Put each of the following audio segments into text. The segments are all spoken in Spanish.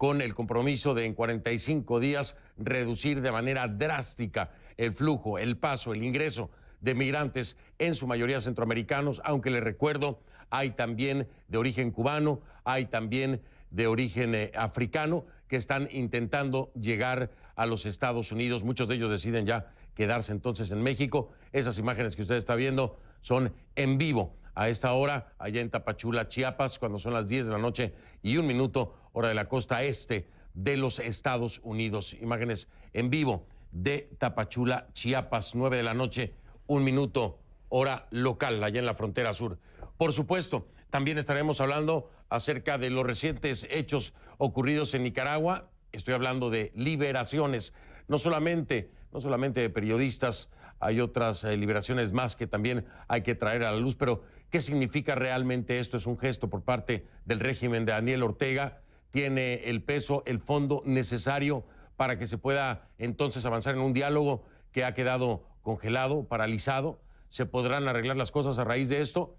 con el compromiso de en 45 días reducir de manera drástica el flujo, el paso, el ingreso de migrantes, en su mayoría centroamericanos, aunque les recuerdo, hay también de origen cubano, hay también de origen africano que están intentando llegar a los Estados Unidos. Muchos de ellos deciden ya quedarse entonces en México. Esas imágenes que usted está viendo son en vivo a esta hora, allá en Tapachula, Chiapas, cuando son las 10 de la noche y 1 minuto, hora de la costa este de los Estados Unidos. Imágenes en vivo de Tapachula, Chiapas, 9 de la noche, 1 minuto, hora local, allá en la frontera sur. Por supuesto, también estaremos hablando acerca de los recientes hechos ocurridos en Nicaragua. Estoy hablando de liberaciones, no solamente de periodistas, hay otras liberaciones más que también hay que traer a la luz, pero ¿qué significa realmente esto? Es un gesto por parte del régimen de Daniel Ortega, tiene el peso, el fondo necesario para que se pueda entonces avanzar en un diálogo que ha quedado congelado, paralizado. ¿Se podrán arreglar las cosas a raíz de esto?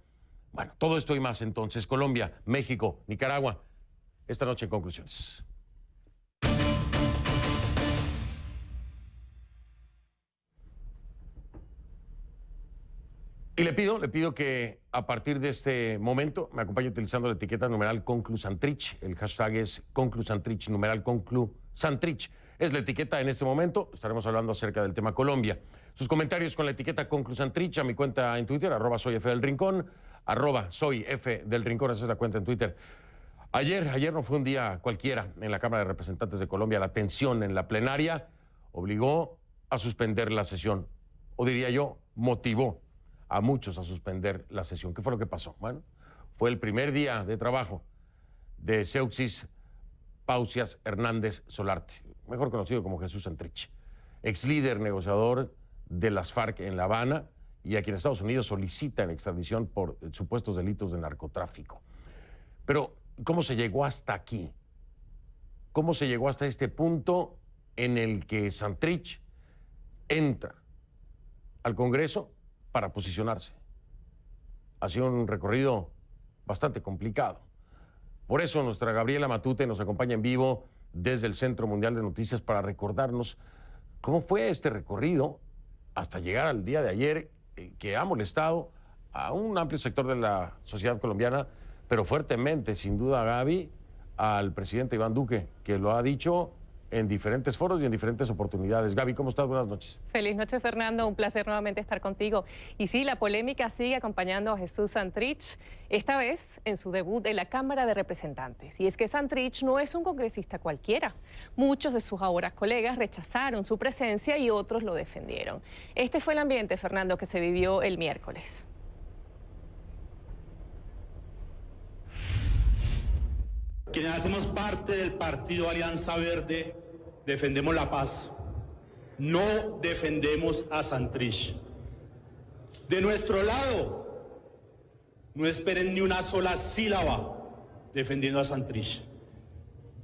Bueno, todo esto y más entonces. Colombia, México, Nicaragua, esta noche en Conclusiones. Y le pido que a partir de este momento me acompañe utilizando la etiqueta numeral Conclusantrich. El hashtag es Conclusantrich, numeral Conclusantrich. Es la etiqueta en este momento. Estaremos hablando acerca del tema Colombia. Sus comentarios con la etiqueta Conclusantrich a mi cuenta en Twitter, @soyfdelrincón, @soyfdelrincón, esa es la cuenta en Twitter. Ayer no fue un día cualquiera en la Cámara de Representantes de Colombia. La tensión en la plenaria obligó a suspender la sesión, o diría yo, motivó a muchos a suspender la sesión. ¿Qué fue lo que pasó? Bueno, fue el primer día de trabajo de Seuxis Pausias Hernández Solarte, mejor conocido como Jesús Santrich, ex líder negociador de las FARC en La Habana y a quien Estados Unidos solicita en extradición por supuestos delitos de narcotráfico. Pero, ¿cómo se llegó hasta aquí? ¿Cómo se llegó hasta este punto en el que Santrich entra al Congreso para posicionarse? Ha sido un recorrido bastante complicado. Por eso nuestra Gabriela Matute nos acompaña en vivo desde el Centro Mundial de Noticias para recordarnos cómo fue este recorrido hasta llegar al día de ayer, que ha molestado a un amplio sector de la sociedad colombiana, pero fuertemente, sin duda, Gaby, al presidente Iván Duque, que lo ha dicho en diferentes foros y en diferentes oportunidades. Gaby, ¿cómo estás? Buenas noches. Feliz noche, Fernando. Un placer nuevamente estar contigo. Y sí, la polémica sigue acompañando a Jesús Santrich, esta vez en su debut en la Cámara de Representantes. Y es que Santrich no es un congresista cualquiera. Muchos de sus ahora colegas rechazaron su presencia y otros lo defendieron. Este fue el ambiente, Fernando, que se vivió el miércoles. Quienes hacemos parte del partido Alianza Verde defendemos la paz, no defendemos a Santrich. De nuestro lado, no esperen ni una sola sílaba defendiendo a Santrich,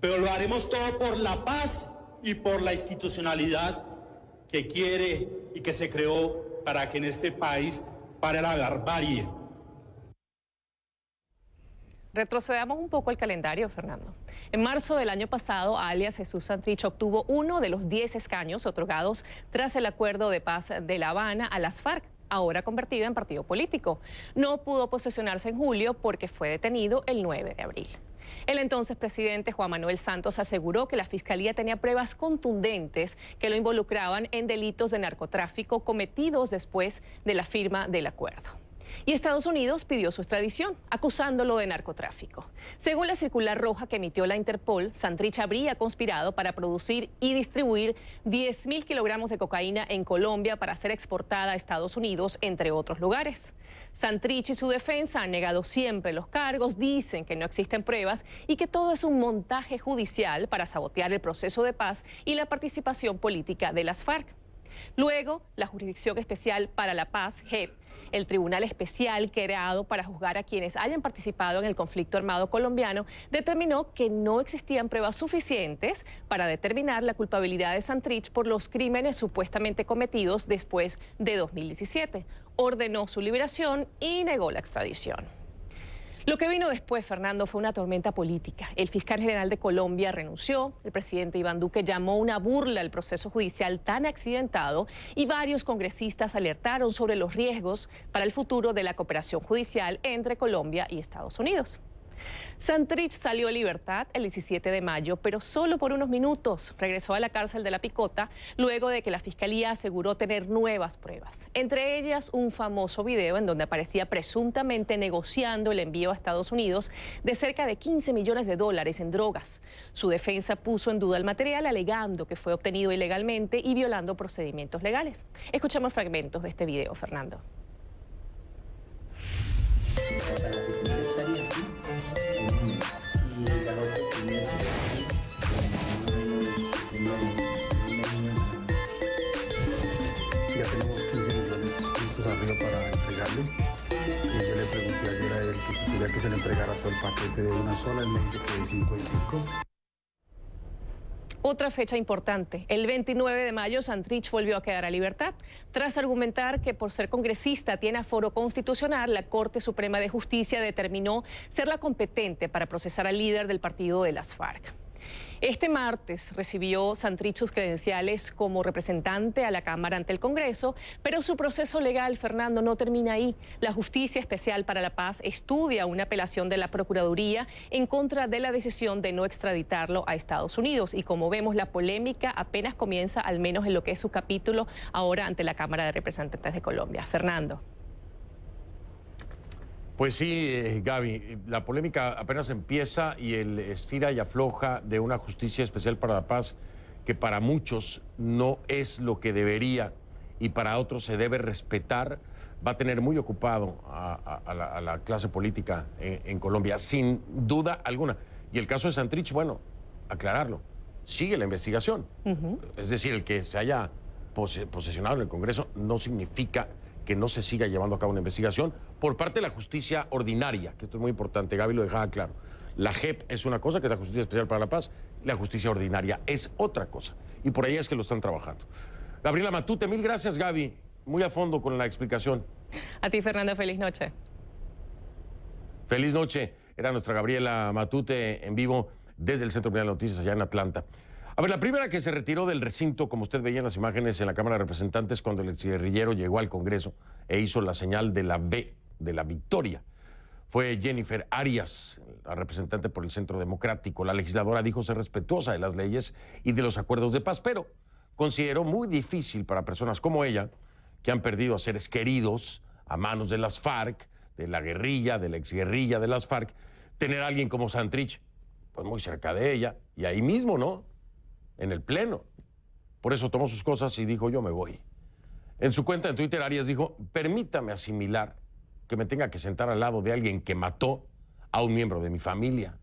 pero lo haremos todo por la paz y por la institucionalidad que quiere y que se creó para que en este país pare la barbarie. Retrocedamos un poco el calendario, Fernando. En marzo del año pasado, alias Jesús Santrich obtuvo uno de los 10 escaños otorgados tras el acuerdo de paz de La Habana a las FARC, ahora convertido en partido político. No pudo posesionarse en julio porque fue detenido el 9 de abril. El entonces presidente Juan Manuel Santos aseguró que la Fiscalía tenía pruebas contundentes que lo involucraban en delitos de narcotráfico cometidos después de la firma del acuerdo. Y Estados Unidos pidió su extradición, acusándolo de narcotráfico. Según la circular roja que emitió la Interpol, Santrich habría conspirado para producir y distribuir 10.000 kilogramos de cocaína en Colombia para ser exportada a Estados Unidos, entre otros lugares. Santrich y su defensa han negado siempre los cargos, dicen que no existen pruebas y que todo es un montaje judicial para sabotear el proceso de paz y la participación política de las FARC. Luego, la Jurisdicción Especial para la Paz, JEP, el tribunal especial creado para juzgar a quienes hayan participado en el conflicto armado colombiano, determinó que no existían pruebas suficientes para determinar la culpabilidad de Santrich por los crímenes supuestamente cometidos después de 2017. Ordenó su liberación y negó la extradición. Lo que vino después, Fernando, fue una tormenta política. El fiscal general de Colombia renunció, el presidente Iván Duque llamó una burla al proceso judicial tan accidentado y varios congresistas alertaron sobre los riesgos para el futuro de la cooperación judicial entre Colombia y Estados Unidos. Santrich salió a libertad el 17 de mayo, pero solo por unos minutos. Regresó a la cárcel de La Picota luego de que la fiscalía aseguró tener nuevas pruebas. Entre ellas, un famoso video en donde aparecía presuntamente negociando el envío a Estados Unidos de cerca de 15 millones de dólares en drogas. Su defensa puso en duda el material, alegando que fue obtenido ilegalmente y violando procedimientos legales. Escuchemos fragmentos de este video, Fernando. Ya tenemos 15 millones listos arriba para entregarle. Y yo le pregunté ayer a él que si quería que se le entregara todo el paquete de una sola, él me dice que de 5 en 5. Otra fecha importante, el 29 de mayo, Santrich volvió a quedar a libertad. Tras argumentar que por ser congresista tiene aforo constitucional, la Corte Suprema de Justicia determinó ser la competente para procesar al líder del partido de las FARC. Este martes recibió Santrich sus credenciales como representante a la Cámara ante el Congreso, pero su proceso legal, Fernando, no termina ahí. La Justicia Especial para la Paz estudia una apelación de la Procuraduría en contra de la decisión de no extraditarlo a Estados Unidos. Y como vemos, la polémica apenas comienza, al menos en lo que es su capítulo ahora ante la Cámara de Representantes de Colombia. Fernando. Pues sí, Gaby, la polémica apenas empieza y el estira y afloja de una justicia especial para la paz que para muchos no es lo que debería y para otros se debe respetar, va a tener muy ocupado a la clase política en Colombia, sin duda alguna. Y el caso de Santrich, bueno, aclararlo, sigue la investigación. Es decir, el que se haya posesionado en el Congreso no significa que no se siga llevando a cabo una investigación por parte de la justicia ordinaria, que esto es muy importante, Gaby lo dejaba claro. La JEP es una cosa, que es la Justicia Especial para la Paz, y la justicia ordinaria es otra cosa. Y por ahí es que lo están trabajando. Gabriela Matute, mil gracias, Gaby. Muy a fondo con la explicación. A ti, Fernando, feliz noche. Feliz noche. Era nuestra Gabriela Matute en vivo desde el Centro Mundial de Noticias allá en Atlanta. A ver, la primera que se retiró del recinto, como usted veía en las imágenes en la Cámara de Representantes, cuando el exguerrillero llegó al Congreso e hizo la señal de la V, de la victoria, fue Jennifer Arias, la representante por el Centro Democrático. La legisladora dijo ser respetuosa de las leyes y de los acuerdos de paz, pero consideró muy difícil para personas como ella, que han perdido a seres queridos a manos de las FARC, de la guerrilla, de la exguerrilla de las FARC, tener a alguien como Santrich, pues muy cerca de ella, y ahí mismo, ¿no?, en el Pleno. Por eso tomó sus cosas y dijo, yo me voy. En su cuenta en Twitter, Arias dijo, permítame asimilar que me tenga que sentar al lado de alguien que mató a un miembro de mi familia.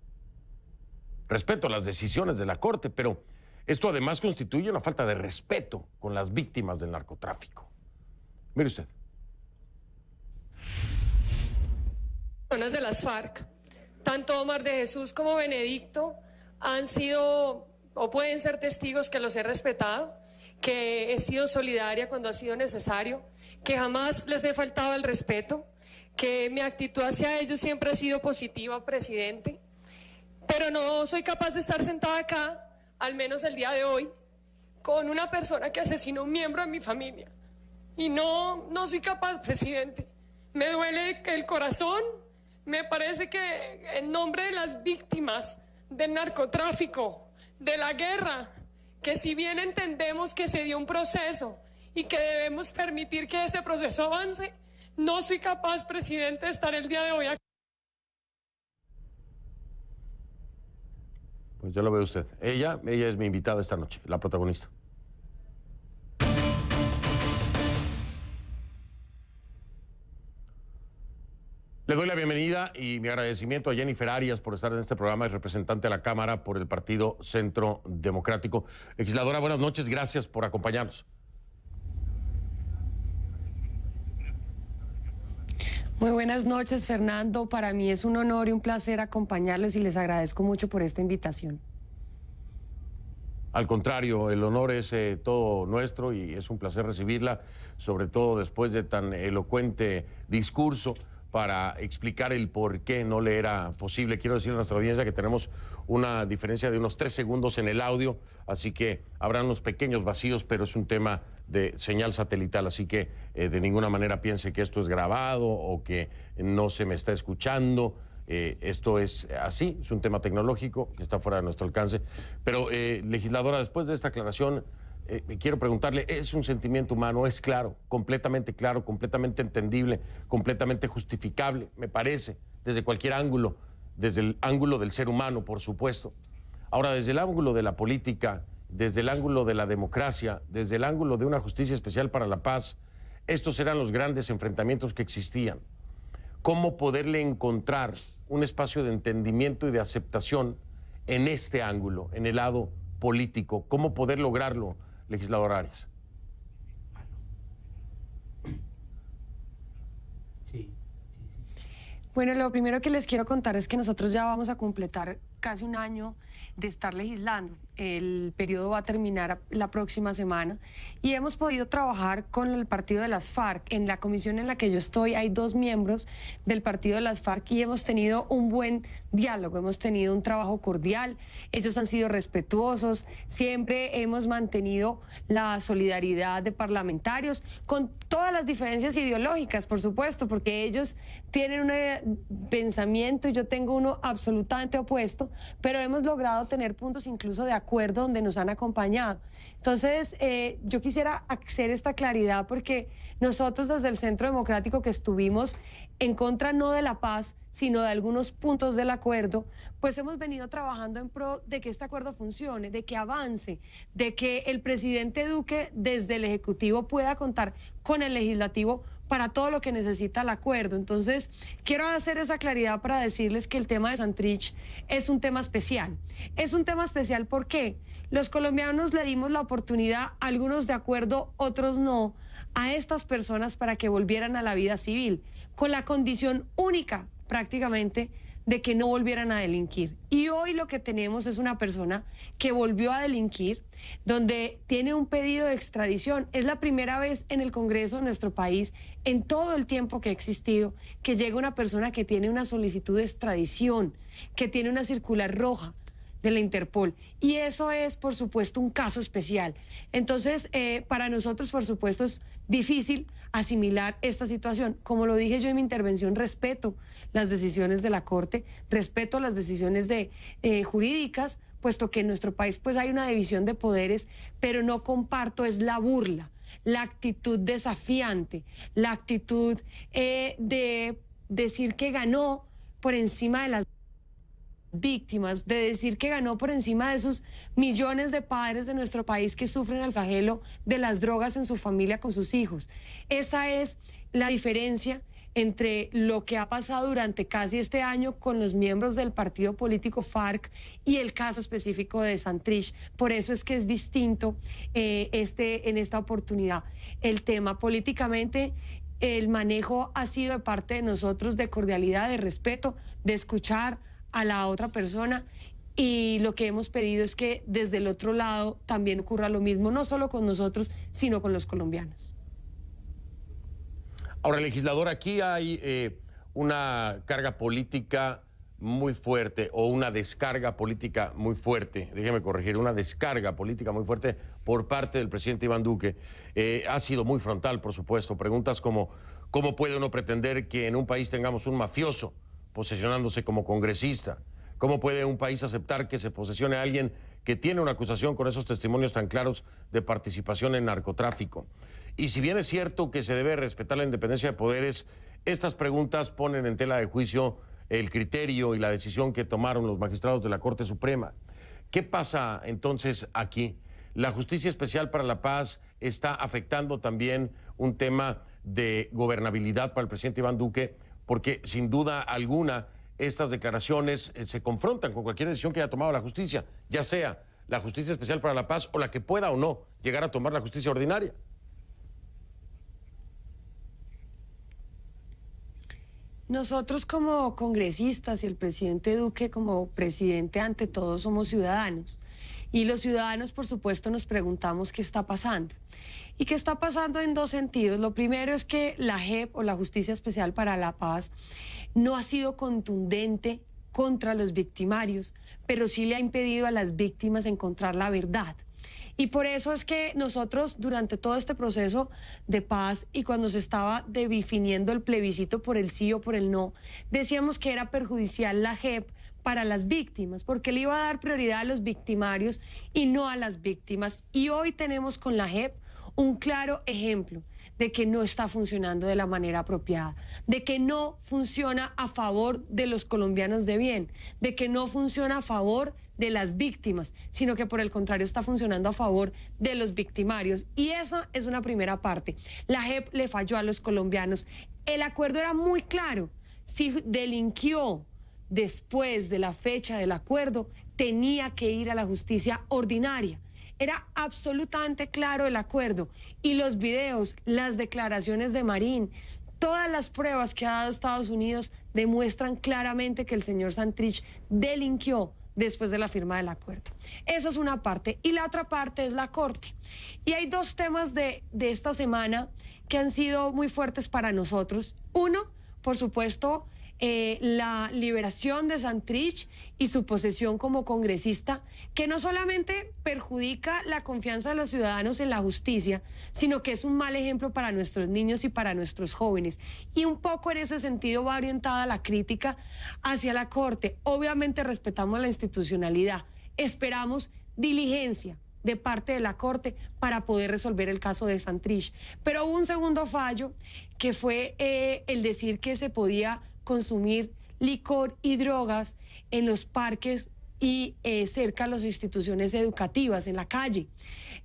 Respeto las decisiones de la Corte, pero esto además constituye una falta de respeto con las víctimas del narcotráfico. Mire usted. Personas de las FARC, tanto Omar de Jesús como Benedicto, han sido o pueden ser testigos que los he respetado, que he sido solidaria cuando ha sido necesario, que jamás les he faltado el respeto, que mi actitud hacia ellos siempre ha sido positiva, presidente, pero no soy capaz de estar sentada acá, al menos el día de hoy, con una persona que asesinó a un miembro de mi familia. Y no soy capaz, presidente. Me duele el corazón, me parece que en nombre de las víctimas del narcotráfico, de la guerra, que si bien entendemos que se dio un proceso y que debemos permitir que ese proceso avance, no soy capaz, presidente, de estar el día de hoy aquí. Pues ya lo ve usted. Ella es mi invitada esta noche, la protagonista. Le doy la bienvenida y mi agradecimiento a Jennifer Arias por estar en este programa, es representante a la Cámara por el Partido Centro Democrático. Legisladora, buenas noches, gracias por acompañarnos. Muy buenas noches, Fernando. Para mí es un honor y un placer acompañarlos y les agradezco mucho por esta invitación. Al contrario, el honor es todo nuestro y es un placer recibirla, sobre todo después de tan elocuente discurso para explicar el por qué no le era posible. Quiero decirle a nuestra audiencia que tenemos una diferencia de unos 3 segundos en el audio, así que habrá unos pequeños vacíos, pero es un tema de señal satelital, así que de ninguna manera piense que esto es grabado o que no se me está escuchando. Esto es así, es un tema tecnológico que está fuera de nuestro alcance. Pero, legisladora, después de esta aclaración, quiero preguntarle, ¿es un sentimiento humano? ¿Es claro, completamente entendible, completamente justificable, me parece, desde cualquier ángulo, desde el ángulo del ser humano, por supuesto? Ahora, desde el ángulo de la política, desde el ángulo de la democracia, desde el ángulo de una justicia especial para la paz, estos eran los grandes enfrentamientos que existían. ¿Cómo poderle encontrar un espacio de entendimiento y de aceptación en este ángulo, en el lado político? ¿Cómo poder lograrlo, legislador Arias? Sí. Bueno, lo primero que les quiero contar es que nosotros ya vamos a completar casi un año de estar legislando. El periodo va a terminar la próxima semana y hemos podido trabajar con el partido de las FARC. En la comisión en la que yo estoy hay 2 miembros del partido de las FARC y hemos tenido un buen diálogo, hemos tenido un trabajo cordial, ellos han sido respetuosos, siempre hemos mantenido la solidaridad de parlamentarios con todas las diferencias ideológicas, por supuesto, porque ellos tienen un pensamiento y yo tengo uno absolutamente opuesto, pero hemos logrado tener puntos incluso de acuerdo donde nos han acompañado. Entonces, yo quisiera hacer esta claridad porque nosotros desde el Centro Democrático que estuvimos en contra no de la paz, sino de algunos puntos del acuerdo, pues hemos venido trabajando en pro de que este acuerdo funcione, de que avance, de que el presidente Duque desde el Ejecutivo pueda contar con el Legislativo para todo lo que necesita el acuerdo. Entonces, quiero hacer esa claridad para decirles que el tema de Santrich es un tema especial. Es un tema especial porque los colombianos le dimos la oportunidad, algunos de acuerdo, otros no, a estas personas para que volvieran a la vida civil, con la condición única, prácticamente, de que no volvieran a delinquir. Y hoy lo que tenemos es una persona que volvió a delinquir, donde tiene un pedido de extradición. Es la primera vez en el Congreso de nuestro país, en todo el tiempo que ha existido, que llega una persona que tiene una solicitud de extradición, que tiene una circular roja de la Interpol. Y eso es, por supuesto, un caso especial. Entonces, para nosotros, por supuesto, es difícil asimilar esta situación. Como lo dije yo en mi intervención, respeto las decisiones de la Corte, respeto las decisiones jurídicas, puesto que en nuestro país pues hay una división de poderes, pero no comparto es la burla, la actitud desafiante, la actitud de decir que ganó por encima de las víctimas, de decir que ganó por encima de esos millones de padres de nuestro país que sufren el flagelo de las drogas en su familia con sus hijos. Esa es la diferencia entre lo que ha pasado durante casi este año con los miembros del partido político FARC y el caso específico de Santrich. Por eso es que es distinto en esta oportunidad el tema. Políticamente, el manejo ha sido de parte de nosotros de cordialidad, de respeto, de escuchar a la otra persona, y lo que hemos pedido es que desde el otro lado también ocurra lo mismo, no solo con nosotros, sino con los colombianos. Ahora, legislador, aquí hay una carga política muy fuerte o una descarga política muy fuerte, déjeme corregir, una descarga política muy fuerte por parte del presidente Iván Duque. Ha sido muy frontal, por supuesto. Preguntas como, ¿cómo puede uno pretender que en un país tengamos un mafioso posesionándose como congresista? ¿Cómo puede un país aceptar que se posesione a alguien que tiene una acusación con esos testimonios tan claros de participación en narcotráfico? Y si bien es cierto que se debe respetar la independencia de poderes, estas preguntas ponen en tela de juicio el criterio y la decisión que tomaron los magistrados de la Corte Suprema. ¿Qué pasa entonces aquí? La Justicia Especial para la Paz está afectando también un tema de gobernabilidad para el presidente Iván Duque, porque sin duda alguna estas declaraciones se confrontan con cualquier decisión que haya tomado la justicia, ya sea la Justicia Especial para la Paz o la que pueda o no llegar a tomar la justicia ordinaria. Nosotros como congresistas y el presidente Duque como presidente ante todo somos ciudadanos. Y los ciudadanos, por supuesto, nos preguntamos qué está pasando. Y qué está pasando en dos sentidos. Lo primero es que la JEP o la Justicia Especial para la Paz no ha sido contundente contra los victimarios, pero sí le ha impedido a las víctimas encontrar la verdad. Y por eso es que nosotros durante todo este proceso de paz y cuando se estaba definiendo el plebiscito por el sí o por el no, decíamos que era perjudicial la JEP para las víctimas, porque le iba a dar prioridad a los victimarios y no a las víctimas. Y hoy tenemos con la JEP un claro ejemplo de que no está funcionando de la manera apropiada, de que no funciona a favor de los colombianos de bien, de que no funciona a favor de las víctimas, sino que por el contrario está funcionando a favor de los victimarios. Y esa es una primera parte. La JEP le falló a los colombianos. El acuerdo era muy claro. Si delinquió después de la fecha del acuerdo, tenía que ir a la justicia ordinaria. Era absolutamente claro el acuerdo. Y los videos, las declaraciones de Marín, todas las pruebas que ha dado Estados Unidos demuestran claramente que el señor Santrich delinquió después de la firma del acuerdo. Esa es una parte. Y la otra parte es la Corte. Y hay dos temas de esta semana que han sido muy fuertes para nosotros. Uno, por supuesto, la liberación de Santrich y su posesión como congresista, que no solamente perjudica la confianza de los ciudadanos en la justicia, sino que es un mal ejemplo para nuestros niños y para nuestros jóvenes. Y un poco en ese sentido va orientada la crítica hacia la Corte. Obviamente respetamos la institucionalidad, esperamos diligencia de parte de la Corte para poder resolver el caso de Santrich. Pero hubo un segundo fallo, que fue el decir que se podía consumir licor y drogas en los parques y cerca a las instituciones educativas, en la calle.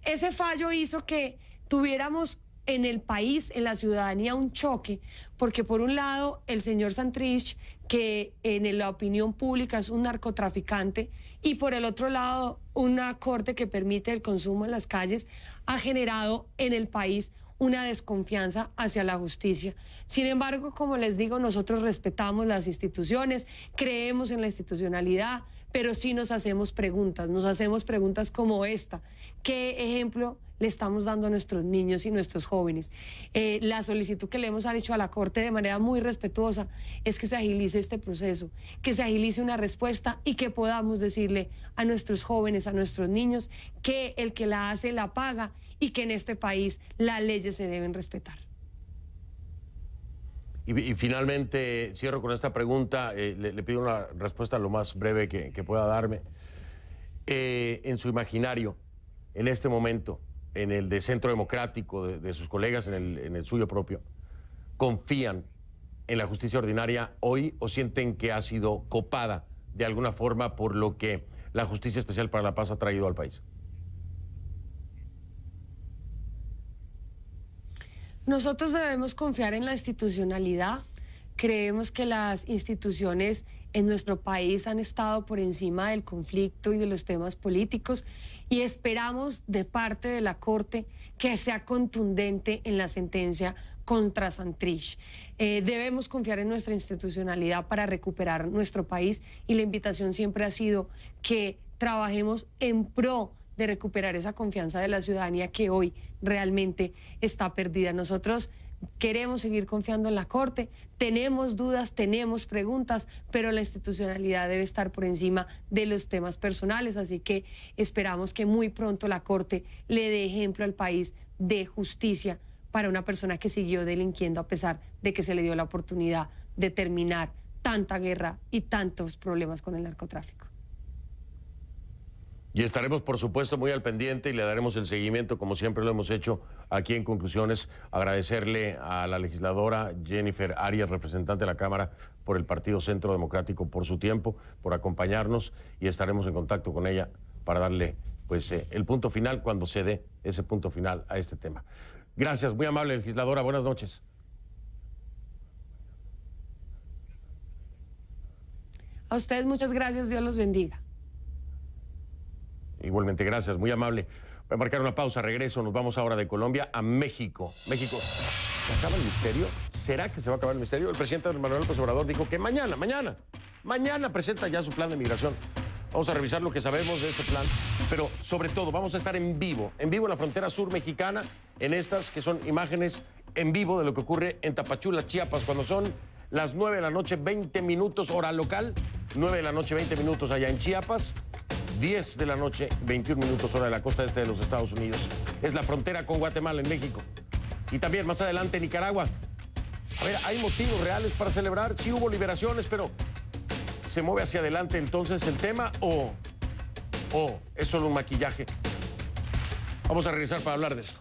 Ese fallo hizo que tuviéramos en el país, en la ciudadanía, un choque, porque por un lado el señor Santrich, que en la opinión pública es un narcotraficante, y por el otro lado una corte que permite el consumo en las calles, ha generado en el país una desconfianza hacia la justicia. Sin embargo, como les digo, nosotros respetamos las instituciones, creemos en la institucionalidad, pero sí nos hacemos preguntas como esta. ¿Qué ejemplo le estamos dando a nuestros niños y nuestros jóvenes? La solicitud que le hemos hecho a la Corte de manera muy respetuosa es que se agilice este proceso, que se agilice una respuesta y que podamos decirle a nuestros jóvenes, a nuestros niños, que el que la hace la paga y que en este país las leyes se deben respetar. Y finalmente, cierro con esta pregunta, le pido una respuesta lo más breve que pueda darme. En su imaginario, en este momento, en el de Centro Democrático, de sus colegas, en el suyo propio, ¿confían en la justicia ordinaria hoy o sienten que ha sido copada de alguna forma por lo que la Justicia Especial para la Paz ha traído al país? Nosotros debemos confiar en la institucionalidad. Creemos que las instituciones en nuestro país han estado por encima del conflicto y de los temas políticos y esperamos de parte de la Corte que sea contundente en la sentencia contra Santrich. Debemos confiar en nuestra institucionalidad para recuperar nuestro país y la invitación siempre ha sido que trabajemos en pro de recuperar esa confianza de la ciudadanía que hoy realmente está perdida. Nosotros queremos seguir confiando en la Corte, tenemos dudas, tenemos preguntas, pero la institucionalidad debe estar por encima de los temas personales, así que esperamos que muy pronto la Corte le dé ejemplo al país de justicia para una persona que siguió delinquiendo a pesar de que se le dio la oportunidad de terminar tanta guerra y tantos problemas con el narcotráfico. Y estaremos, por supuesto, muy al pendiente y le daremos el seguimiento, como siempre lo hemos hecho aquí en Conclusiones. Agradecerle a la legisladora Jennifer Arias, representante de la Cámara por el Partido Centro Democrático, por su tiempo, por acompañarnos y estaremos en contacto con ella para darle pues, el punto final cuando se dé ese punto final a este tema. Gracias, muy amable legisladora. Buenas noches. A ustedes muchas gracias, Dios los bendiga. Igualmente, gracias, muy amable. Voy a marcar una pausa, regreso, nos vamos ahora de Colombia a México. México, ¿se acaba el misterio? ¿Será que se va a acabar el misterio? El presidente Andrés Manuel López Obrador dijo que mañana presenta ya su plan de migración. Vamos a revisar lo que sabemos de este plan, pero sobre todo vamos a estar en vivo en la frontera sur mexicana, en estas que son imágenes en vivo de lo que ocurre en Tapachula, Chiapas, cuando son las 9 de la noche, 20 minutos, hora local, 9 de la noche, 20 minutos allá en Chiapas, 10 de la noche, 21 minutos, hora de la costa este de los Estados Unidos. Es la frontera con Guatemala en México. Y también más adelante Nicaragua. A ver, ¿hay motivos reales para celebrar? Sí hubo liberaciones, pero ¿se mueve hacia adelante entonces el tema o es solo un maquillaje? Vamos a regresar para hablar de esto.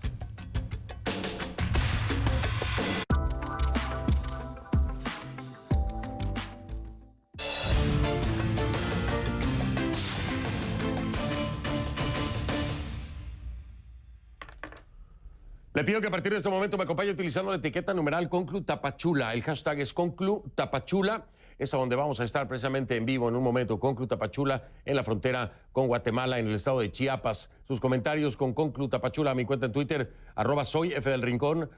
Le pido que a partir de este momento me acompañe utilizando la etiqueta numeral Conclu Tapachula. El hashtag es Conclu Tapachula. Es a donde vamos a estar precisamente en vivo en un momento. Conclu Tapachula en la frontera con Guatemala, en el estado de Chiapas. Sus comentarios con Conclu Tapachula a mi cuenta en Twitter, @soyfdelrincón,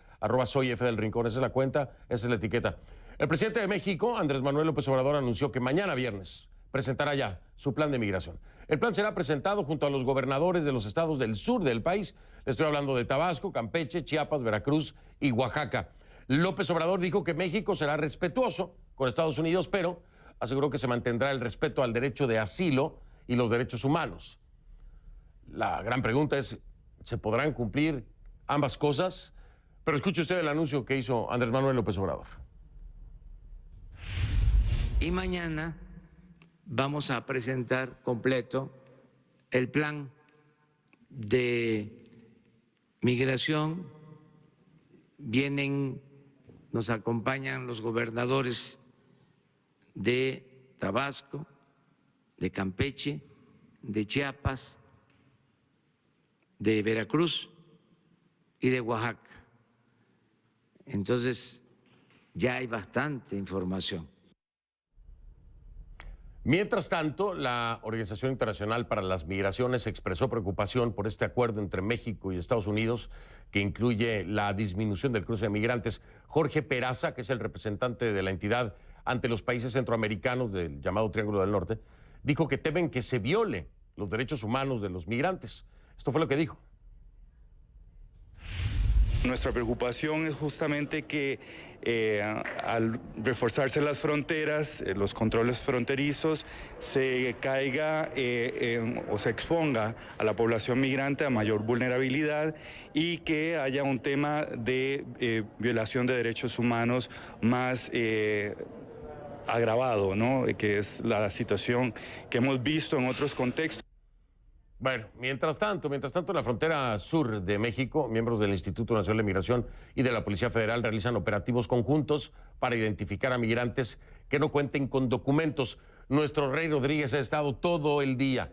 @soyfdelrincón. Esa es la cuenta, esa es la etiqueta. El presidente de México, Andrés Manuel López Obrador, anunció que mañana viernes presentará ya su plan de migración. El plan será presentado junto a los gobernadores de los estados del sur del país. Le estoy hablando de Tabasco, Campeche, Chiapas, Veracruz y Oaxaca. López Obrador dijo que México será respetuoso con Estados Unidos, pero aseguró que se mantendrá el respeto al derecho de asilo y los derechos humanos. La gran pregunta es, ¿se podrán cumplir ambas cosas? Pero escuche usted el anuncio que hizo Andrés Manuel López Obrador. Y mañana vamos a presentar completo el plan de migración. Nos acompañan los gobernadores de Tabasco, de Campeche, de Chiapas, de Veracruz y de Oaxaca. Entonces, ya hay bastante información. Mientras tanto, la Organización Internacional para las Migraciones expresó preocupación por este acuerdo entre México y Estados Unidos que incluye la disminución del cruce de migrantes. Jorge Peraza, que es el representante de la entidad ante los países centroamericanos del llamado Triángulo del Norte, dijo que temen que se viole los derechos humanos de los migrantes. Esto fue lo que dijo. Nuestra preocupación es justamente que al reforzarse las fronteras, los controles fronterizos, se caiga o se exponga a la población migrante a mayor vulnerabilidad y que haya un tema de violación de derechos humanos más agravado, ¿no? Que es la situación que hemos visto en otros contextos. Bueno, mientras tanto, en la frontera sur de México, miembros del Instituto Nacional de Migración y de la Policía Federal realizan operativos conjuntos para identificar a migrantes que no cuenten con documentos. Nuestro Rey Rodríguez ha estado todo el día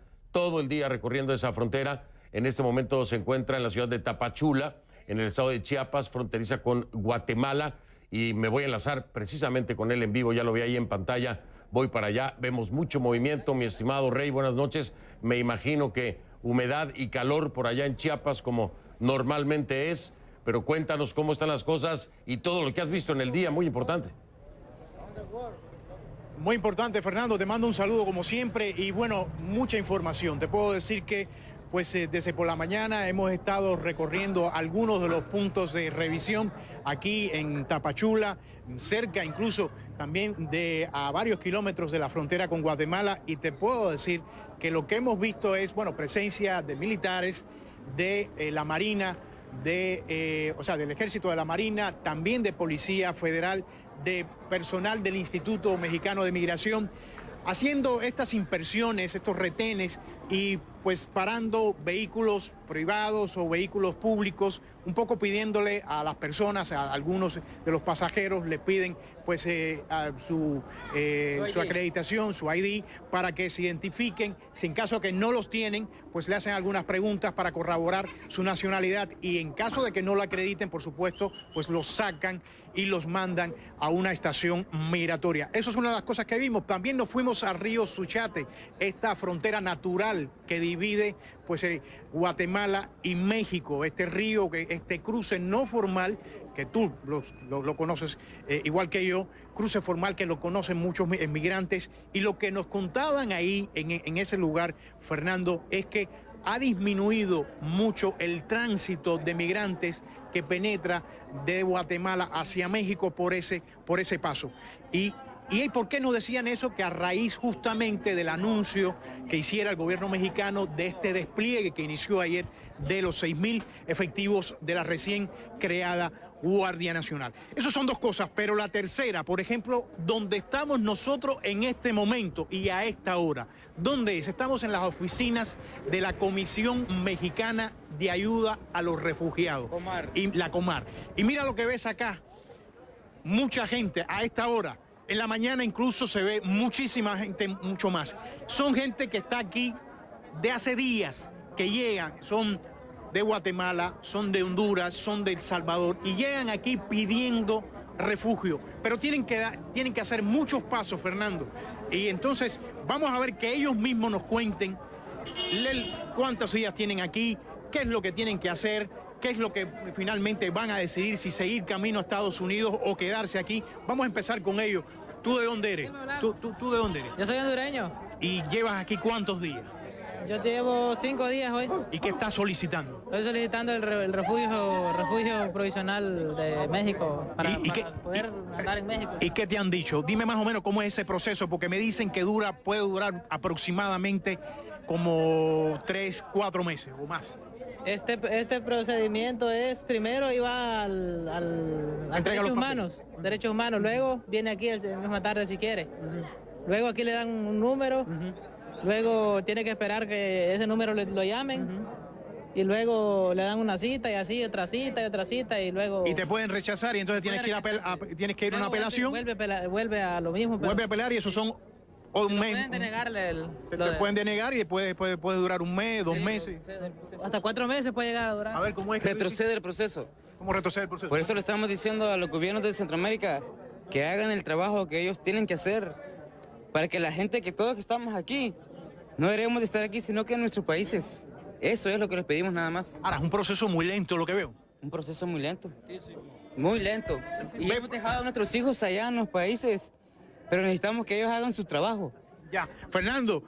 recorriendo esa frontera. En este momento se encuentra en la ciudad de Tapachula, en el estado de Chiapas, fronteriza con Guatemala, y me voy a enlazar precisamente con él en vivo, ya lo vi ahí en pantalla. Voy para allá, vemos mucho movimiento, mi estimado Rey, buenas noches. Me imagino que humedad y calor por allá en Chiapas como normalmente es, pero cuéntanos cómo están las cosas y todo lo que has visto en el día, muy importante. Muy importante, Fernando, te mando un saludo como siempre y bueno, mucha información. Te puedo decir que pues desde por la mañana hemos estado recorriendo algunos de los puntos de revisión aquí en Tapachula, cerca incluso también de a varios kilómetros de la frontera con Guatemala, y te puedo decir que lo que hemos visto es, bueno, presencia de militares, de la Marina, del Ejército de la Marina, también de Policía Federal, de personal del Instituto Mexicano de Migración, haciendo estas inspecciones, estos retenes y pues parando vehículos privados o vehículos públicos, un poco pidiéndole a las personas, a algunos de los pasajeros, les piden pues su acreditación, su ID, para que se identifiquen. Si en caso que no los tienen, pues le hacen algunas preguntas para corroborar su nacionalidad, y en caso de que no lo acrediten, por supuesto, pues los sacan y los mandan a una estación migratoria. Eso es una de las cosas que vimos. También nos fuimos al río Suchiate, esta frontera natural que divide pues Guatemala y México, este río, este cruce no formal que tú lo conoces igual que yo, cruce formal que lo conocen muchos migrantes, y lo que nos contaban ahí en ese lugar, Fernando, es que ha disminuido mucho el tránsito de migrantes que penetra de Guatemala hacia México por ese paso. ¿Y por qué nos decían eso? Que a raíz justamente del anuncio que hiciera el gobierno mexicano de este despliegue que inició ayer de los 6.000 efectivos de la recién creada Guardia Nacional. Esas son dos cosas, pero la tercera, por ejemplo, donde estamos nosotros en este momento y a esta hora, ¿dónde es? Estamos en las oficinas de la Comisión Mexicana de Ayuda a los Refugiados, la Comar. Y mira lo que ves acá, mucha gente a esta hora. En la mañana incluso se ve muchísima gente, mucho más. Son gente que está aquí de hace días, que llegan, son de Guatemala, son de Honduras, son de El Salvador, y llegan aquí pidiendo refugio. Pero tienen que hacer muchos pasos, Fernando. Y entonces vamos a ver que ellos mismos nos cuenten cuántos días tienen aquí, qué es lo que tienen que hacer, qué es lo que finalmente van a decidir, si seguir camino a Estados Unidos o quedarse aquí. Vamos a empezar con ellos. ¿Tú de dónde eres? ¿Tú de dónde eres? Yo soy hondureño. ¿Y llevas aquí cuántos días? Yo llevo 5 días hoy. ¿Y qué estás solicitando? Estoy solicitando el refugio provisional de México para poder andar en México. ¿Y qué te han dicho? Dime más o menos cómo es ese proceso, porque me dicen que puede durar aproximadamente como 3, 4 meses o más. Este procedimiento es, primero iba al derechos humanos, luego viene aquí la misma tarde si quiere. Luego aquí le dan un número, luego tiene que esperar que ese número lo llamen, y luego le dan una cita y así, otra cita y otra cita, y luego... Y te pueden rechazar y entonces tienes que ir a una apelación. Vuelve a lo mismo. Vuelve a apelar y eso son... un mes. Pueden denegarle te pueden denegar y después puede durar un mes, 2 meses. Hasta 4 meses puede llegar a durar. A ver, ¿cómo es? Retrocede el proceso. ¿Cómo retrocede el proceso? Por eso le estamos diciendo a los gobiernos de Centroamérica que hagan el trabajo que ellos tienen que hacer para que la gente, que todos que estamos aquí, no deberíamos de estar aquí, sino que en nuestros países. Eso es lo que les pedimos nada más. Ahora, es un proceso muy lento lo que veo. Un proceso muy lento. Muy lento. Y hemos dejado a nuestros hijos allá en los países, pero necesitamos que ellos hagan su trabajo. Ya, Fernando,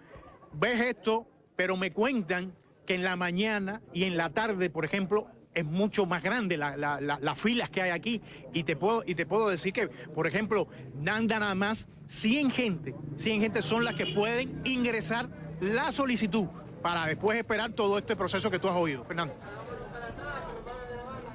ves esto, pero me cuentan que en la mañana y en la tarde, por ejemplo, es mucho más grande las filas que hay aquí, y te puedo decir que, por ejemplo, nada más 100 gente son las que pueden ingresar la solicitud para después esperar todo este proceso que tú has oído, Fernando.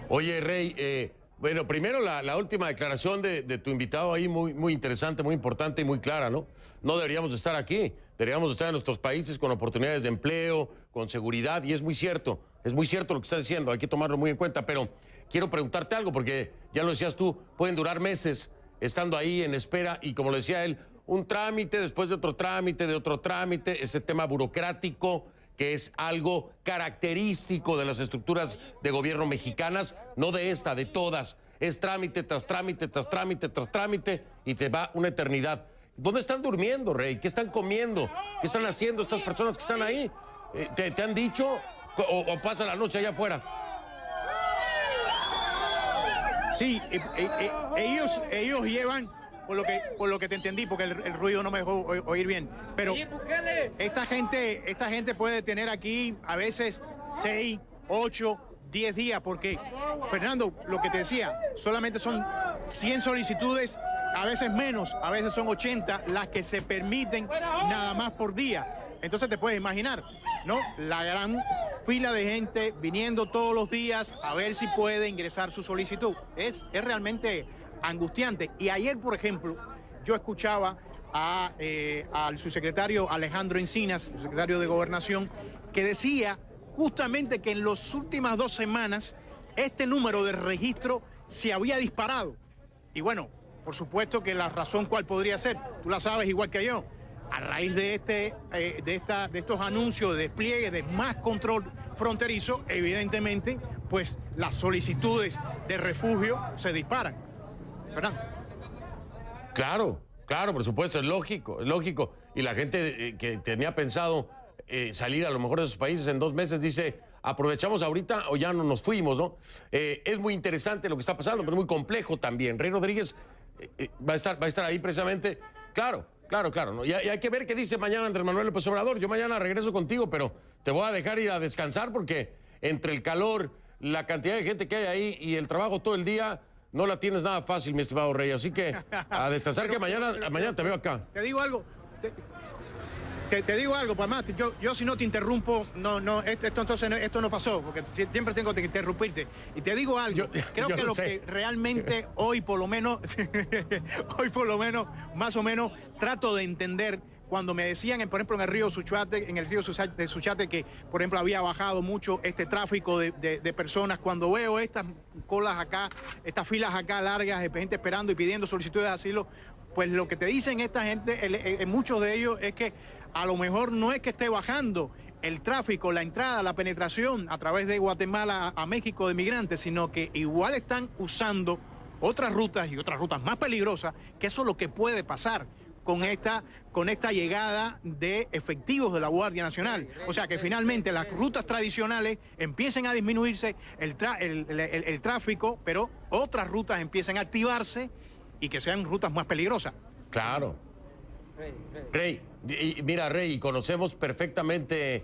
Oye, Rey, bueno, primero la última declaración de tu invitado ahí, muy interesante, muy importante y muy clara, ¿no? No deberíamos estar aquí, deberíamos estar en nuestros países con oportunidades de empleo, con seguridad, y es muy cierto lo que está diciendo, hay que tomarlo muy en cuenta, pero quiero preguntarte algo, porque ya lo decías tú, pueden durar meses estando ahí en espera, y como lo decía él, un trámite después de otro trámite, ese tema burocrático, que es algo característico de las estructuras de gobierno mexicanas, no de esta, de todas. Es trámite tras trámite, tras trámite, tras trámite, y te va una eternidad. ¿Dónde están durmiendo, Rey? ¿Qué están comiendo? ¿Qué están haciendo estas personas que están ahí? ¿Te han dicho o pasan la noche allá afuera? Sí, ellos llevan... Por lo que te entendí, porque el ruido no me dejó oír bien. Pero esta gente puede tener aquí a veces 6, 8, 10 días, porque, Fernando, lo que te decía, solamente son 100 solicitudes, a veces menos, a veces son 80 las que se permiten nada más por día. Entonces te puedes imaginar, ¿no? La gran fila de gente viniendo todos los días a ver si puede ingresar su solicitud. Es realmente angustiante. Y ayer, por ejemplo, yo escuchaba al subsecretario Alejandro Encinas, el secretario de Gobernación, que decía justamente que en las últimas 2 semanas este número de registro se había disparado. Y bueno, por supuesto que la razón cuál podría ser, tú la sabes igual que yo, a raíz de estos anuncios de despliegue de más control fronterizo, evidentemente, pues las solicitudes de refugio se disparan. ¿Verdad? Claro, por supuesto, es lógico. Y la gente que tenía pensado salir a lo mejor de sus países en 2 meses dice, aprovechamos ahorita o ya no nos fuimos, ¿no? Es muy interesante lo que está pasando, pero muy complejo también. Rey Rodríguez va a estar ahí precisamente. Claro, ¿no? Y hay que ver qué dice mañana Andrés Manuel López Obrador. Yo mañana regreso contigo, pero te voy a dejar ir a descansar porque entre el calor, la cantidad de gente que hay ahí y el trabajo todo el día, no la tienes nada fácil, mi estimado Rey. Así que a descansar, que mañana te veo acá. Te digo algo. Te digo algo, pues más, yo si no te interrumpo, esto no pasó, porque siempre tengo que interrumpirte. Y te digo algo, creo que lo que realmente hoy por lo menos, más o menos, trato de entender, cuando me decían, por ejemplo, en el río Suchiate, que, por ejemplo, había bajado mucho este tráfico de personas, cuando veo estas colas acá, estas filas acá largas de gente esperando y pidiendo solicitudes de asilo, pues lo que te dicen esta gente, muchos de ellos, es que a lo mejor no es que esté bajando el tráfico, la entrada, la penetración a través de Guatemala a México de migrantes, sino que igual están usando otras rutas y otras rutas más peligrosas, que eso es lo que puede pasar con esta llegada de efectivos de la Guardia Nacional. O sea, que finalmente las rutas tradicionales empiecen a disminuirse el tráfico, pero otras rutas empiecen a activarse y que sean rutas más peligrosas. Claro. Rey, mira, Rey, conocemos perfectamente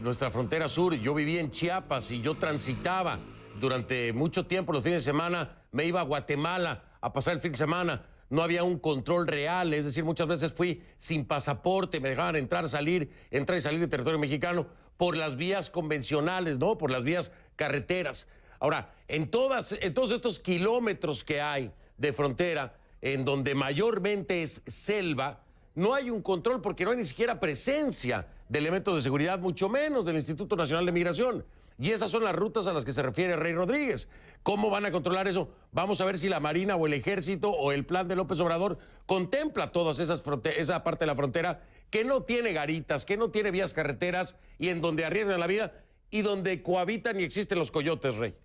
nuestra frontera sur. Yo viví en Chiapas y yo transitaba durante mucho tiempo los fines de semana. Me iba a Guatemala a pasar el fin de semana. No había un control real, es decir, muchas veces fui sin pasaporte, me dejaban entrar y salir de territorio mexicano por las vías convencionales, ¿no? Por las vías carreteras. Ahora, en todos estos kilómetros que hay de frontera, en donde mayormente es selva, no hay un control porque no hay ni siquiera presencia de elementos de seguridad, mucho menos del Instituto Nacional de Migración. Y esas son las rutas a las que se refiere Rey Rodríguez. ¿Cómo van a controlar eso? Vamos a ver si la Marina o el Ejército o el plan de López Obrador contempla todas esa parte de la frontera que no tiene garitas, que no tiene vías carreteras y en donde arriesgan la vida y donde cohabitan y existen los coyotes, Rey.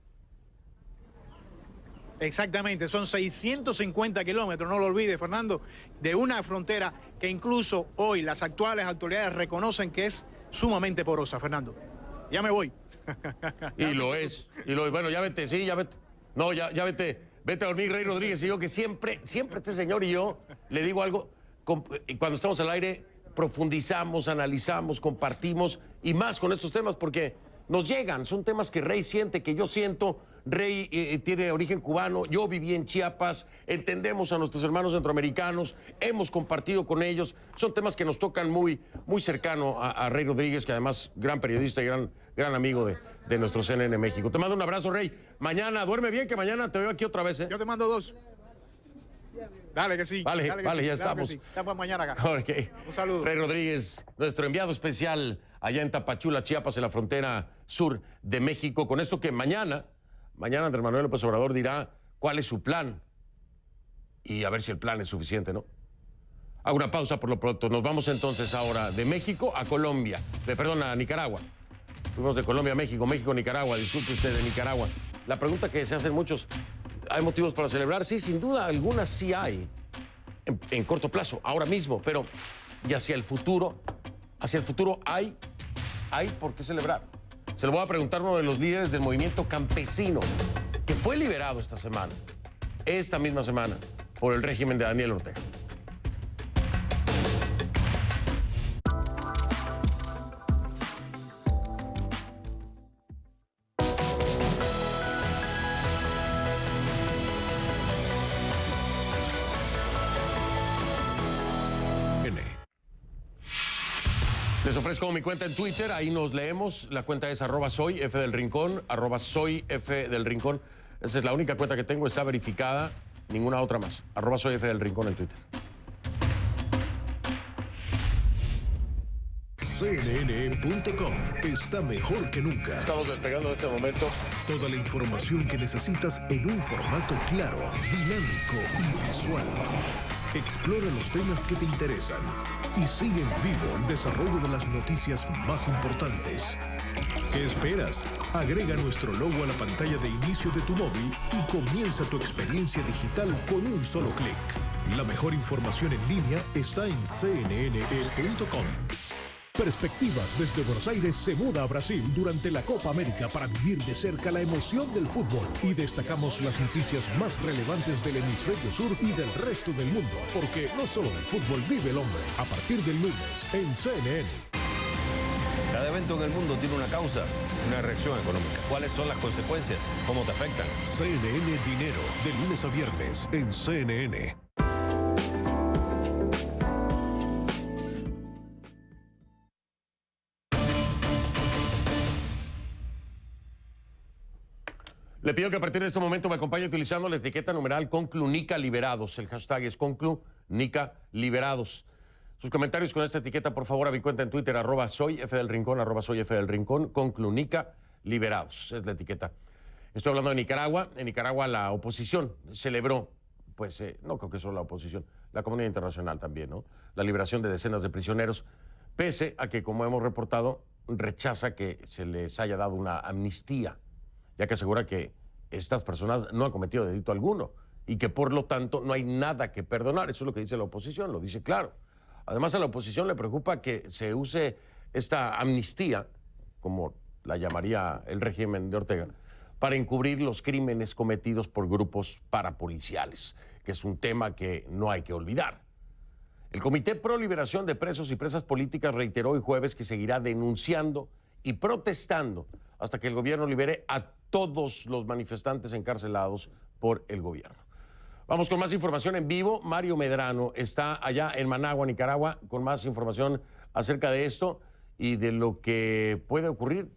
Exactamente, son 650 kilómetros, no lo olvides, Fernando, de una frontera que incluso hoy las actuales autoridades reconocen que es sumamente porosa, Fernando. Ya me voy. Y lo es. Bueno, ya vete, sí, ya vete. No, ya vete a dormir, Rey Rodríguez. Y yo que siempre este señor y yo le digo algo, cuando estamos al aire profundizamos, analizamos, compartimos y más con estos temas porque nos llegan, son temas que Rey siente, que yo siento. Rey tiene origen cubano, yo viví en Chiapas, entendemos a nuestros hermanos centroamericanos, hemos compartido con ellos, son temas que nos tocan muy cercano a Rey Rodríguez, que además gran periodista y gran amigo de nuestro CNN México. Te mando un abrazo, Rey. Mañana, duerme bien, que mañana te veo aquí otra vez, ¿eh? Yo te mando 2. Dale que sí. Vale, sí, ya estamos. Sí. Estamos mañana acá. Okay. Un saludo. Rey Rodríguez, nuestro enviado especial allá en Tapachula, Chiapas, en la frontera sur de México. Con esto que mañana Andrés Manuel López Obrador dirá cuál es su plan y a ver si el plan es suficiente, ¿no? Hago una pausa por lo pronto. Nos vamos entonces ahora de México a Colombia. A Nicaragua. Fuimos de Colombia a México, Nicaragua. Disculpe usted, de Nicaragua. La pregunta que se hacen muchos, ¿hay motivos para celebrar? Sí, sin duda algunas sí hay. En corto plazo, ahora mismo, pero y hacia el futuro hay por qué celebrar. Se lo voy a preguntar a uno de los líderes del movimiento campesino que fue liberado esta misma semana, por el régimen de Daniel Ortega. Les ofrezco mi cuenta en Twitter, ahí nos leemos. La cuenta es @soyfdelrincón, @soyfdelrincón. Esa es la única cuenta que tengo, está verificada, ninguna otra más. @soyfdelrincón en Twitter. CNN.com está mejor que nunca. Estamos despegando en este momento. Toda la información que necesitas en un formato claro, dinámico y visual. Explora los temas que te interesan y sigue en vivo el desarrollo de las noticias más importantes. ¿Qué esperas? Agrega nuestro logo a la pantalla de inicio de tu móvil y comienza tu experiencia digital con un solo clic. La mejor información en línea está en CNN.com. Perspectivas desde Buenos Aires se muda a Brasil durante la Copa América para vivir de cerca la emoción del fútbol y destacamos las noticias más relevantes del hemisferio sur y del resto del mundo, porque no solo del fútbol vive el hombre. A partir del lunes en CNN. Cada evento en el mundo tiene una causa, una reacción económica. ¿Cuáles son las consecuencias? ¿Cómo te afectan? CNN Dinero, de lunes a viernes en CNN. Le pido que a partir de este momento me acompañe utilizando la etiqueta numeral Conclunica Liberados. El hashtag es Conclunica Liberados. Sus comentarios con esta etiqueta, por favor, a mi cuenta en Twitter, @soyfdelrincón, @soyfdelrincón, Conclunica Liberados, es la etiqueta. Estoy hablando de Nicaragua. En Nicaragua la oposición celebró, pues no creo que solo la oposición, la comunidad internacional también, ¿no? La liberación de decenas de prisioneros, pese a que, como hemos reportado, rechaza que se les haya dado una amnistía, ya que asegura que estas personas no han cometido delito alguno y que por lo tanto no hay nada que perdonar. Eso es lo que dice la oposición, lo dice claro. Además, a la oposición le preocupa que se use esta amnistía, como la llamaría el régimen de Ortega, para encubrir los crímenes cometidos por grupos parapoliciales, que es un tema que no hay que olvidar. El Comité Pro Liberación de Presos y Presas Políticas reiteró hoy jueves que seguirá denunciando y protestando hasta que el gobierno libere a todos los manifestantes encarcelados por el gobierno. Vamos con más información en vivo. Mario Medrano está allá en Managua, Nicaragua, con más información acerca de esto y de lo que puede ocurrir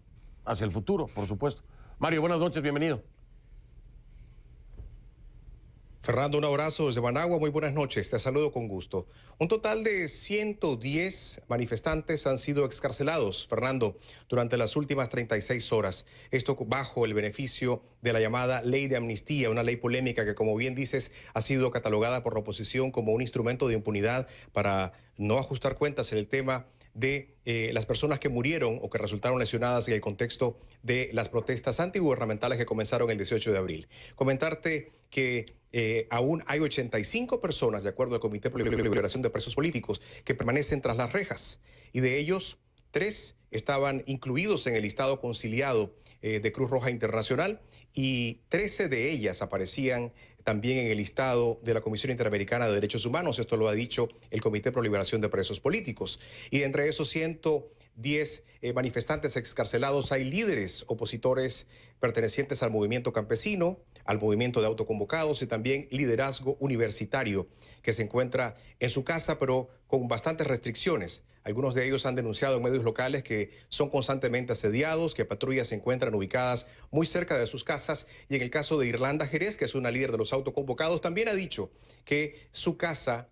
hacia el futuro, por supuesto. Mario, buenas noches, bienvenido. Fernando, un abrazo desde Managua, muy buenas noches, te saludo con gusto. Un total de 110 manifestantes han sido excarcelados, Fernando, durante las últimas 36 horas. Esto bajo el beneficio de la llamada ley de amnistía, una ley polémica que, como bien dices, ha sido catalogada por la oposición como un instrumento de impunidad para no ajustar cuentas en el tema de las personas que murieron o que resultaron lesionadas en el contexto de las protestas antigubernamentales que comenzaron el 18 de abril. Comentarte que aún hay 85 personas, de acuerdo al Comité Pro Liberación de Presos Políticos, que permanecen tras las rejas, y de ellos 3 estaban incluidos en el listado conciliado de Cruz Roja Internacional y 13 de ellas aparecían también en el listado de la Comisión Interamericana de Derechos Humanos. Esto lo ha dicho el Comité Pro Liberación de Presos Políticos. Y entre esos 110 manifestantes excarcelados hay líderes opositores pertenecientes al movimiento campesino, al movimiento de autoconvocados y también liderazgo universitario que se encuentra en su casa, pero con bastantes restricciones. Algunos de ellos han denunciado en medios locales que son constantemente asediados, que patrullas se encuentran ubicadas muy cerca de sus casas. Y en el caso de Irlanda Jerez, que es una líder de los autoconvocados, también ha dicho que su casa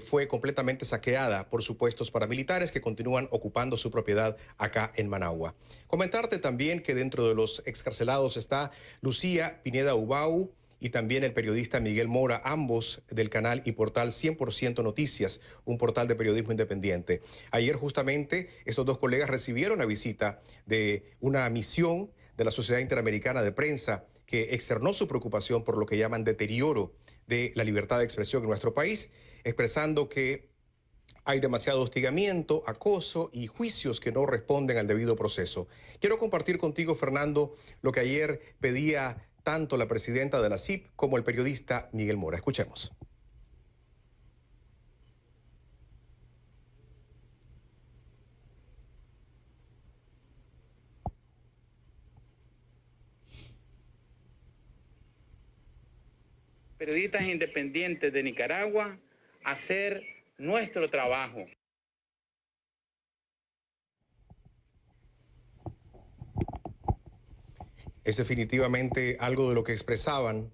fue completamente saqueada por supuestos paramilitares que continúan ocupando su propiedad acá en Managua. Comentarte también que dentro de los excarcelados está Lucía Pineda Ubau y también el periodista Miguel Mora, ambos del canal y portal 100% Noticias, un portal de periodismo independiente. Ayer justamente estos dos colegas recibieron la visita de una misión de la Sociedad Interamericana de Prensa que externó su preocupación por lo que llaman deterioro de la libertad de expresión en nuestro país, expresando que hay demasiado hostigamiento, acoso y juicios que no responden al debido proceso. Quiero compartir contigo, Fernando, lo que ayer pedía tanto la presidenta de la CIP como el periodista Miguel Mora. Escuchemos. Periodistas independientes de Nicaragua, hacer nuestro trabajo. Es definitivamente algo de lo que expresaban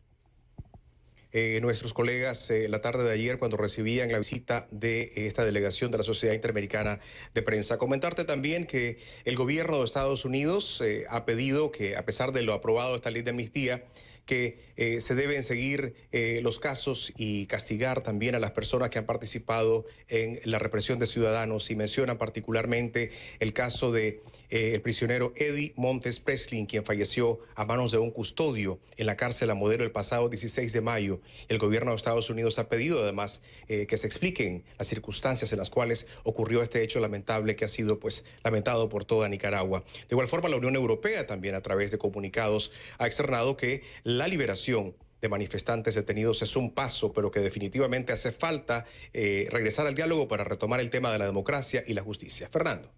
nuestros colegas la tarde de ayer cuando recibían la visita de esta delegación de la Sociedad Interamericana de Prensa. Comentarte también que el gobierno de Estados Unidos ha pedido que, a pesar de lo aprobado de esta ley de amnistía, que se deben seguir los casos y castigar también a las personas que han participado en la represión de ciudadanos, y mencionan particularmente el caso de el prisionero Eddie Montes Preslin, quien falleció a manos de un custodio en la cárcel La Modelo el pasado 16 de mayo. territorio. El gobierno de Estados Unidos ha pedido además que se expliquen las circunstancias en las cuales ocurrió este hecho lamentable que ha sido pues lamentado por toda Nicaragua. De igual forma, la Unión Europea también a través de comunicados ha externado que la liberación de manifestantes detenidos es un paso, pero que definitivamente hace falta regresar al diálogo para retomar el tema de la democracia y la justicia. Fernando.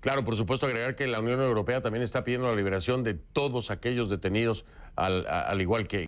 Claro, por supuesto, agregar que la Unión Europea también está pidiendo la liberación de todos aquellos detenidos, al igual que